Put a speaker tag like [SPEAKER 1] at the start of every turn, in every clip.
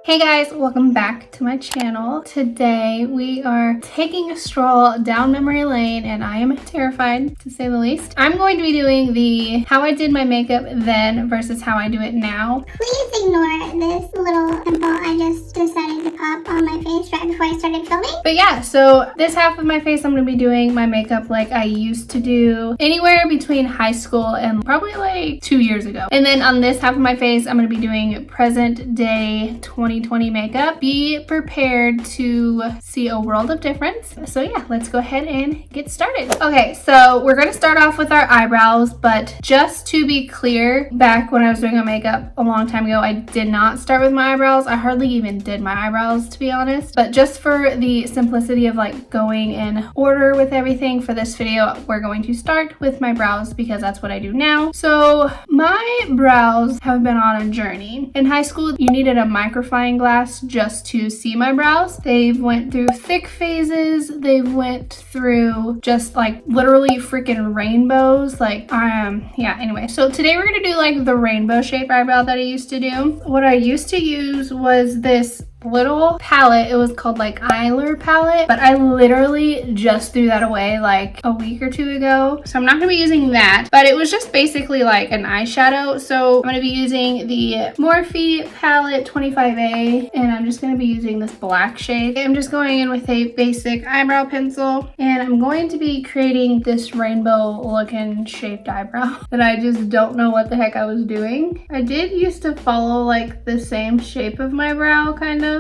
[SPEAKER 1] Hey guys, welcome back to my channel. Today we are taking a stroll down memory lane and I am terrified to say the least. I'm going to be doing the how I did my makeup then versus how I do it now.
[SPEAKER 2] Please ignore this little pimple I just decided to pop on my face right before I started filming.
[SPEAKER 1] But yeah, so this half of my face I'm going to be doing my makeup like I used to do anywhere between high school and probably like 2 years ago. And then on this half of my face I'm going to be doing present day 2020 makeup. Be prepared to see a world of difference. So yeah, let's go ahead and get started. Okay, so we're going to start off with our eyebrows, but just to be clear, back when I was doing my makeup a long time ago, I did not start with my eyebrows. I hardly even did my eyebrows, to be honest. But just for the simplicity of like going in order with everything for this video, we're going to start with my brows because that's what I do now. So my brows have been on a journey. In high school, you needed a magnifying glass just to see my brows. They've went through thick phases. They've went through just like literally freaking rainbows. Like yeah, anyway, so today we're gonna do like the rainbow shape eyebrow that I used to do. What I used to use was this little palette. It was called like Eyelure palette, but I literally just threw that away like a week or two ago, so I'm not gonna be using that. But it was just basically like an eyeshadow, so I'm gonna be using the Morphe palette 25A, and I'm just gonna be using this black shade. I'm just going in with a basic eyebrow pencil, and I'm going to be creating this rainbow looking shaped eyebrow that I just don't know what the heck I was doing. I did used to follow like the same shape of my brow kind of.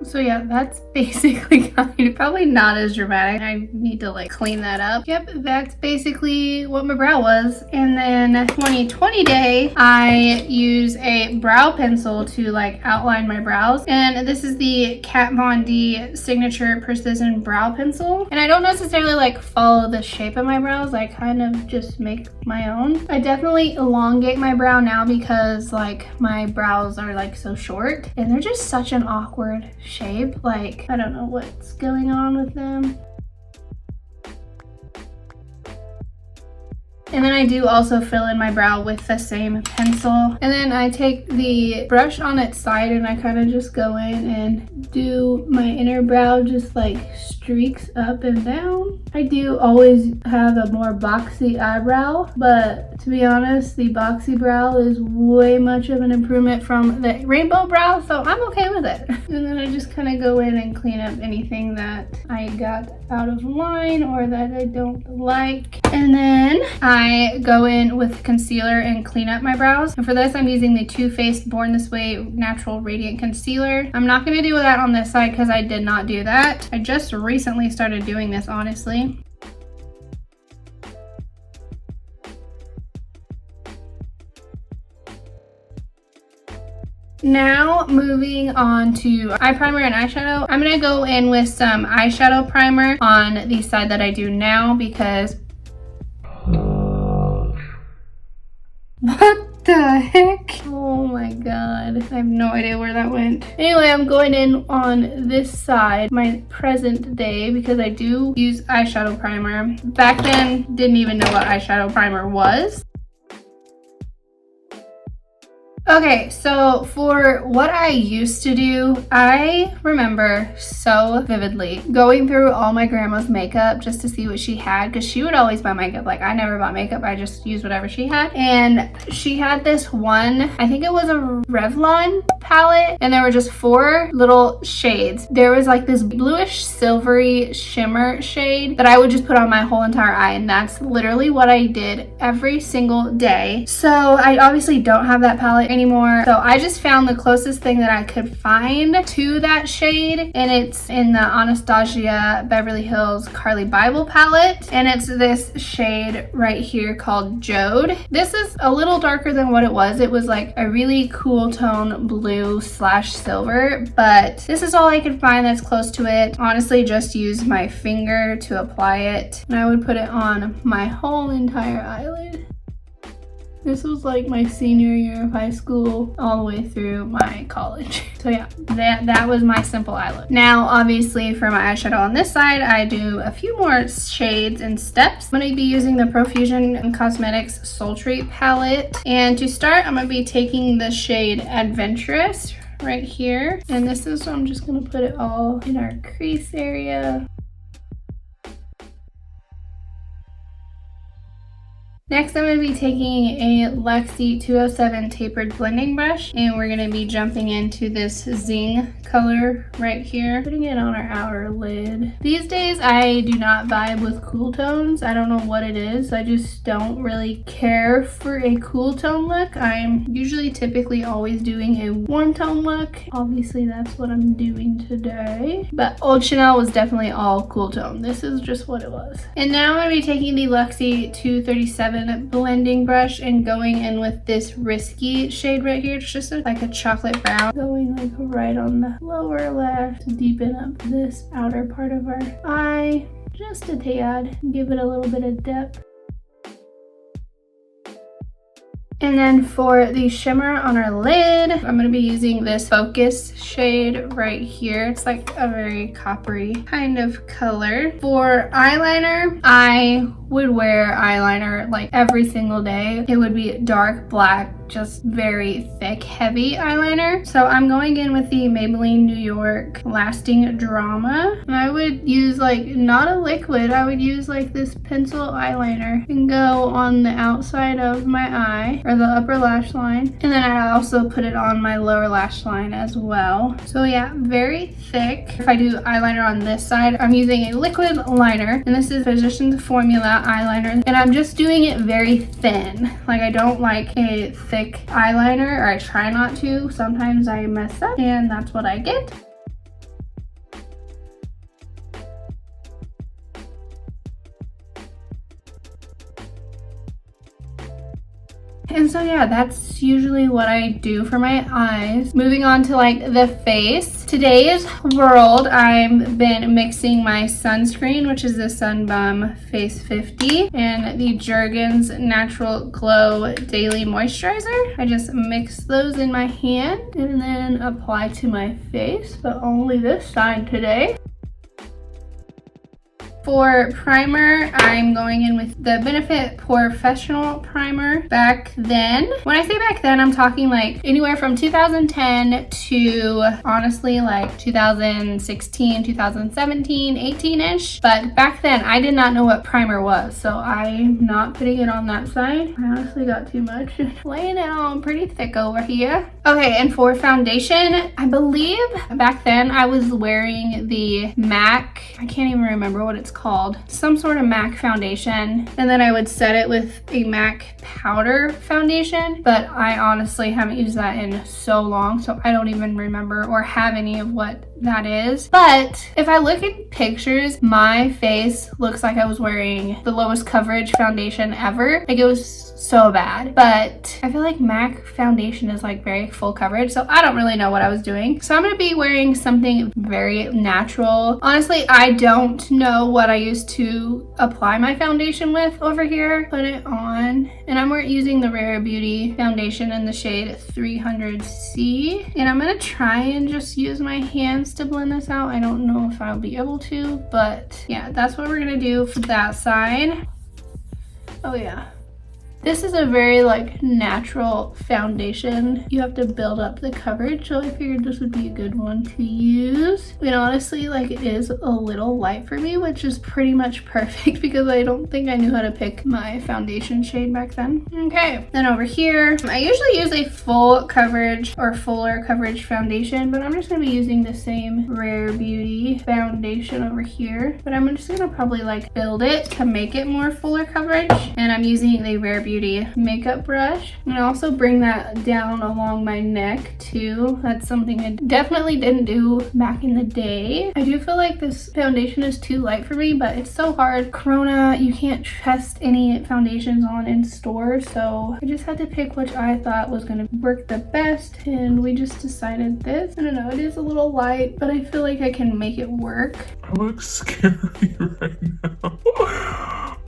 [SPEAKER 1] So yeah, that's basically probably not as dramatic. I need to like clean that up. Yep, that's basically what my brow was. And then 2020 day, I use a brow pencil to like outline my brows. And this is the Kat Von D Signature Precision Brow Pencil. And I don't necessarily like follow the shape of my brows. I kind of just make my own. I definitely elongate my brow now because like my brows are like so short and they're just such an awkward shape. Like, I don't know what's going on with them. And then I do also fill in my brow with the same pencil. And then I take the brush on its side and I kind of just go in and do my inner brow, just like streaks up and down. I do always have a more boxy eyebrow, but to be honest, the boxy brow is way much of an improvement from the rainbow brow, so I'm okay with it. And then I just kind of go in and clean up anything that I got out of line or that I don't like. And then I go in with concealer and clean up my brows. And for this, I'm using the Too Faced Born This Way Natural Radiant Concealer. I'm not going to do that on this side because I did not do that. I just recently started doing this, honestly. Now moving on to eye primer and eyeshadow. I'm going to go in with some eyeshadow primer on the side that I do now because what the heck? Oh my god. I have no idea where that went. Anyway, I'm going in on this side, my present day, because I do use eyeshadow primer. Back then, didn't even know what eyeshadow primer was. Okay, so for what I used to do, I remember so vividly going through all my grandma's makeup just to see what she had, because she would always buy makeup. Like, I never bought makeup, I just used whatever she had. And she had this one, I think it was a Revlon palette, and there were just 4 little shades. There was like this bluish silvery shimmer shade that I would just put on my whole entire eye, and that's literally what I did every single day. So I obviously don't have that palette anymore, so I just found the closest thing that I could find to that shade, and it's in the Anastasia Beverly Hills Carly Bible palette, and it's this shade right here called Jode. This is a little darker than what it was. It was like a really cool tone blue / silver, but this is all I could find that's close to it. Honestly, just use my finger to apply it, and I would put it on my whole entire eyelid. This was like my senior year of high school all the way through my college. So yeah, that was my simple eye look. Now, obviously for my eyeshadow on this side, I do a few more shades and steps. I'm going to be using the Profusion Cosmetics Sultry palette. And to start, I'm going to be taking the shade Adventurous right here. And this is, so I'm just going to put it all in our crease area. Next, I'm going to be taking a Luxie 207 tapered blending brush, and we're going to be jumping into this Zing color right here, putting it on our outer lid. These days, I do not vibe with cool tones. I don't know what it is. I just don't really care for a cool tone look. I'm usually typically always doing a warm tone look. Obviously, that's what I'm doing today. But Old Chanel was definitely all cool tone. This is just what it was. And now I'm going to be taking the Luxie 237 blending brush and going in with this Risky shade right here. It's just like a chocolate brown, going like right on the lower lash to deepen up this outer part of our eye just a tad, give it a little bit of depth. And then for the shimmer on our lid, I'm going to be using this Focus shade right here. It's like a very coppery kind of color. For eyeliner, I would wear eyeliner like every single day. It would be dark black, just very thick, heavy eyeliner. So I'm going in with the Maybelline New York Lasting Drama. And I would use like, not a liquid, I would use like this pencil eyeliner and go on the outside of my eye, or the upper lash line. And then I also put it on my lower lash line as well. So yeah, very thick. If I do eyeliner on this side, I'm using a liquid liner, and this is Physicians Formula eyeliner, and I'm just doing it very thin. Like, I don't like a thick eyeliner, or I try not to. Sometimes I mess up, and that's what I get. And so yeah, that's usually what I do for my eyes. Moving on to like the face. Today's world, I've been mixing my sunscreen, which is the Sunbum Face 50, and the Jergens Natural Glow Daily Moisturizer. I just mix those in my hand and then apply to my face, but only this side today. For primer, I'm going in with the Benefit Professional Primer. Back then, when I say back then, I'm talking like anywhere from 2010 to honestly like 2016, 2017, 18-ish. But back then, I did not know what primer was, so I'm not putting it on that side. I honestly got too much. Laying it on pretty thick over here. Okay, and for foundation, I believe back then I was wearing the MAC, I can't even remember what it's called, some sort of MAC foundation, and then I would set it with a MAC powder foundation, but I honestly haven't used that in so long, so I don't even remember or have any of what that is. But if I look at pictures, my face looks like I was wearing the lowest coverage foundation ever. Like, it was so bad. But I feel like MAC foundation is like very full coverage, so I don't really know what I was doing. So I'm gonna be wearing something very natural. Honestly, I don't know what I used to apply my foundation with over here. Put it on, and I'm using the Rare Beauty foundation in the shade 300C, and I'm gonna try and just use my hands to blend this out. I don't know if I'll be able to, but yeah, that's what we're gonna do for that side. Oh yeah. This is a very like natural foundation. You have to build up the coverage, so I figured this would be a good one to use. And honestly, like, it is a little light for me, which is pretty much perfect because I don't think I knew how to pick my foundation shade back then. Okay, then over here, I usually use a full coverage or fuller coverage foundation, but I'm just gonna be using the same Rare Beauty foundation over here. But I'm just gonna probably like build it to make it more fuller coverage. And I'm using the Rare Beauty makeup brush, and I also bring that down along my neck too. That's something I definitely didn't do back in the day. I do feel like this foundation is too light for me, but it's so hard. Corona, you can't trust any foundations on in stores, so I just had to pick which I thought was going to work the best, and we just decided this. I don't know, it is a little light, but I feel like I can make it work.
[SPEAKER 3] I look scary right now.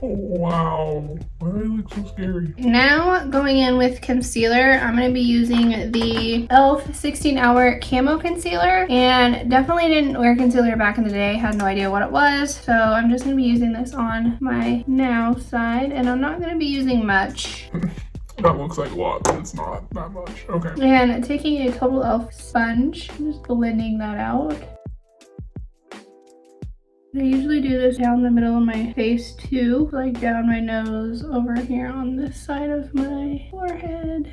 [SPEAKER 3] Oh, wow. Why do they look so scary?
[SPEAKER 1] Now going in with concealer, I'm going to be using the e.l.f. 16 Hour Camo Concealer, and definitely didn't wear concealer back in the day, had no idea what it was, so I'm just going to be using this on my now side, and I'm not going to be using much.
[SPEAKER 3] That looks like a lot, but it's not that much. Okay.
[SPEAKER 1] And taking a Total e.l.f. sponge, just blending that out. I usually do this down the middle of my face too, like down my nose, over here on this side of my forehead.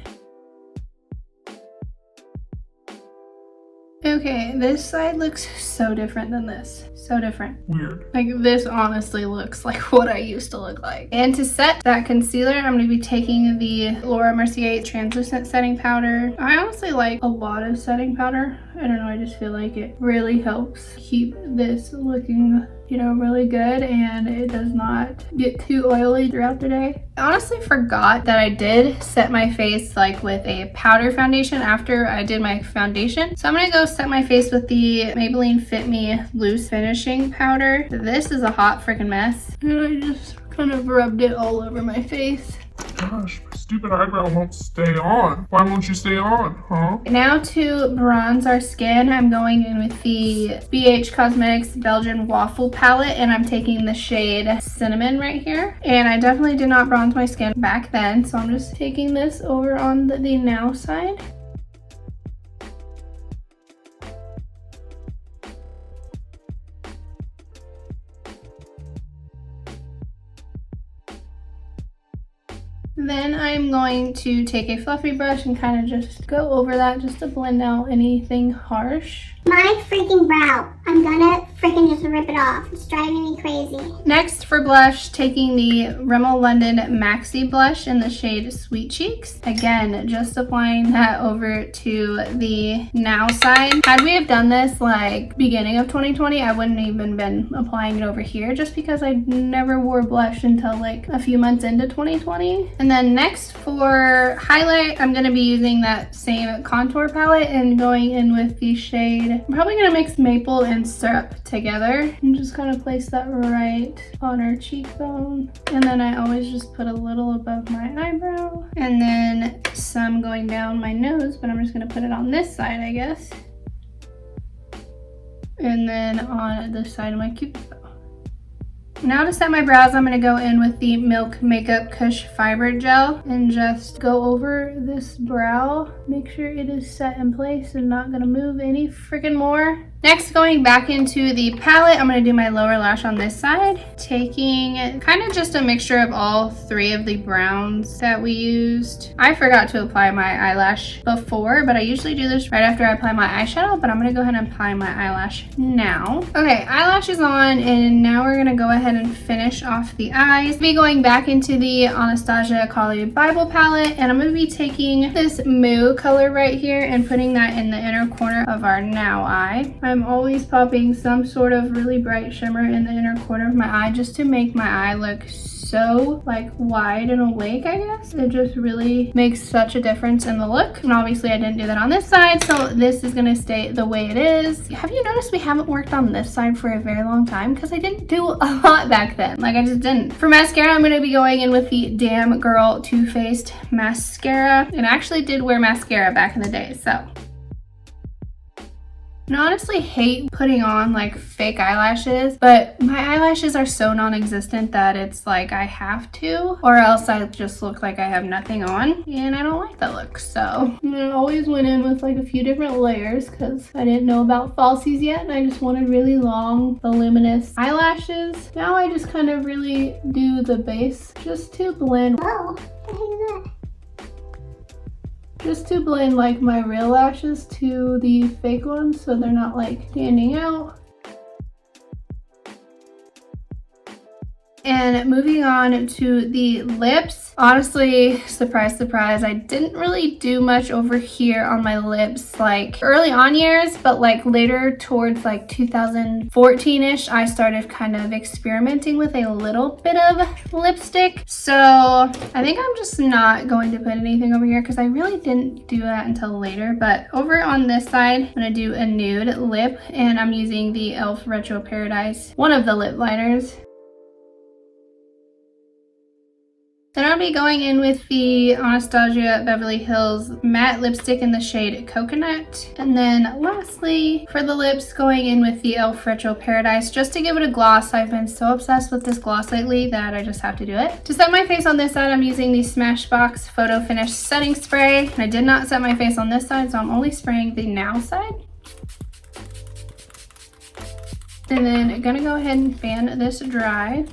[SPEAKER 1] Okay, this side looks so different than this. So different.
[SPEAKER 3] Weird.
[SPEAKER 1] Like, this honestly looks like what I used to look like. And to set that concealer, I'm going to be taking the Laura Mercier Translucent Setting Powder. I honestly like a lot of setting powder. I don't know, I just feel like it really helps keep this looking, you know, really good, and it does not get too oily throughout the day. I honestly forgot that I did set my face like with a powder foundation after I did my foundation. So I'm gonna go set my face with the Maybelline Fit Me Loose Finishing Powder. This is a hot freaking mess. And I just kind of rubbed it all over my face.
[SPEAKER 3] Gosh, my stupid eyebrow won't stay on. Why won't you stay on, huh?
[SPEAKER 1] Now to bronze our skin, I'm going in with the BH Cosmetics Belgian Waffle Palette, and I'm taking the shade Cinnamon right here. And I definitely did not bronze my skin back then, so I'm just taking this over on the now side. Then I'm going to take a fluffy brush and kind of just go over that just to blend out anything harsh.
[SPEAKER 2] My freaking brow. I'm gonna freaking just rip it off. It's driving me crazy.
[SPEAKER 1] Next for blush, taking the Rimmel London Maxi Blush in the shade Sweet Cheeks. Again, just applying that over to the now side. Had we have done this like beginning of 2020, I wouldn't even been applying it over here just because I never wore blush until like a few months into 2020. And then next for highlight, I'm gonna be using that same contour palette and going in with the shade, I'm probably gonna mix maple and syrup together and just kind of place that right on our cheekbone. And then I always just put a little above my eyebrow and then some going down my nose, but I'm just gonna put it on this side, I guess. And then on the side of my cupid's bow. Now to set my brows, I'm going to go in with the Milk Makeup Kush Fiber Gel and just go over this brow. Make sure it is set in place and not going to move any freaking more. Next, going back into the palette, I'm going to do my lower lash on this side. Taking kind of just a mixture of all three of the browns that we used. I forgot to apply my eyelash before, but I usually do this right after I apply my eyeshadow, but I'm going to go ahead and apply my eyelash now. Okay, eyelashes on, and now we're going to go ahead and finish off the eyes. I'll be going back into the Anastasia Kali Bible palette, and I'm going to be taking this Moo color right here and putting that in the inner corner of our now eye. I'm always popping some sort of really bright shimmer in the inner corner of my eye just to make my eye look so like wide and awake, I guess. It just really makes such a difference in the look. And obviously I didn't do that on this side, so this is gonna stay the way it is. Have you noticed we haven't worked on this side for a very long time? Because I didn't do a lot back then. Like, I just didn't. For mascara, I'm gonna be going in with the Damn Girl Too Faced mascara. And I actually did wear mascara back in the day, so. I honestly hate putting on like fake eyelashes, but my eyelashes are so non-existent that it's like I have to, or else I just look like I have nothing on, and I don't like that look. So I always went in with like a few different layers because I didn't know about falsies yet, and I just wanted really long, voluminous eyelashes. Now I just kind of really do the base just to blend.
[SPEAKER 2] Whoa, what the heck is that?
[SPEAKER 1] Just to blend like my real lashes to the fake ones so they're not like standing out. And moving on to the lips, honestly, surprise, surprise, I didn't really do much over here on my lips like early on years, but like later towards like 2014-ish, I started kind of experimenting with a little bit of lipstick. So I think I'm just not going to put anything over here because I really didn't do that until later. But over on this side, I'm gonna do a nude lip, and I'm using the e.l.f. Retro Paradise, one of the lip liners. Then I'll be going in with the Anastasia Beverly Hills matte lipstick in the shade Coconut. And then lastly, for the lips, going in with the Elf Retro Paradise just to give it a gloss. I've been so obsessed with this gloss lately that I just have to do it. To set my face on this side, I'm using the Smashbox Photo Finish Setting Spray. I did not set my face on this side, so I'm only spraying the now side. And then I'm gonna go ahead and fan this dry.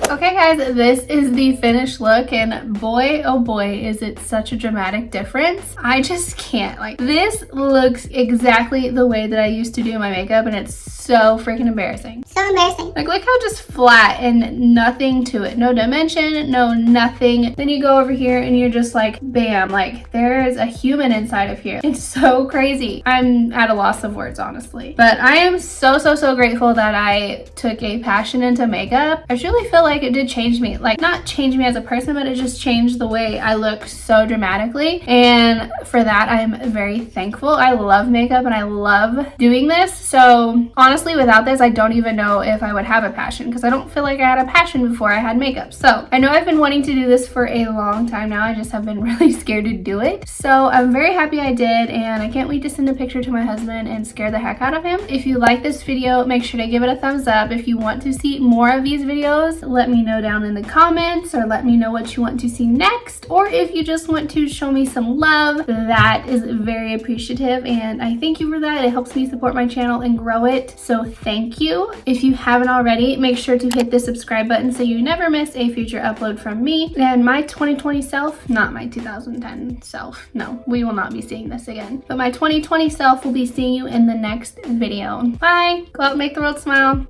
[SPEAKER 1] Okay guys, this is the finished look, and boy oh boy is it such a dramatic difference. I just can't, like, this looks exactly the way that I used to do my makeup, and it's so freaking embarrassing.
[SPEAKER 2] So embarrassing.
[SPEAKER 1] Like, look how just flat and nothing to it. No dimension, no nothing. Then you go over here and you're just like, bam, like there is a human inside of here. It's so crazy. I'm at a loss of words, honestly. But I am so grateful that I took a passion into makeup. I truly feel like it did change me. Like, not change me as a person, but it just changed the way I look so dramatically. And for that, I'm very thankful. I love makeup and I love doing this. So honestly, without this, I don't even know if I would have a passion, because I don't feel like I had a passion before I had makeup. So I know I've been wanting to do this for a long time now. I just have been really scared to do it. So I'm very happy I did, and I can't wait to send a picture to my husband and scare the heck out of him. If you like this video, make sure to give it a thumbs up. If you want to see more of these videos, let me know down in the comments, or let me know what you want to see next. Or if you just want to show me some love, that is very appreciative, and I thank you for that. It helps me support my channel and grow it. So thank you. If you haven't already, make sure to hit the subscribe button so you never miss a future upload from me and my 2020 self, not my 2010 self. No, we will not be seeing this again. But my 2020 self will be seeing you in the next video. Bye. Go out and make the world smile.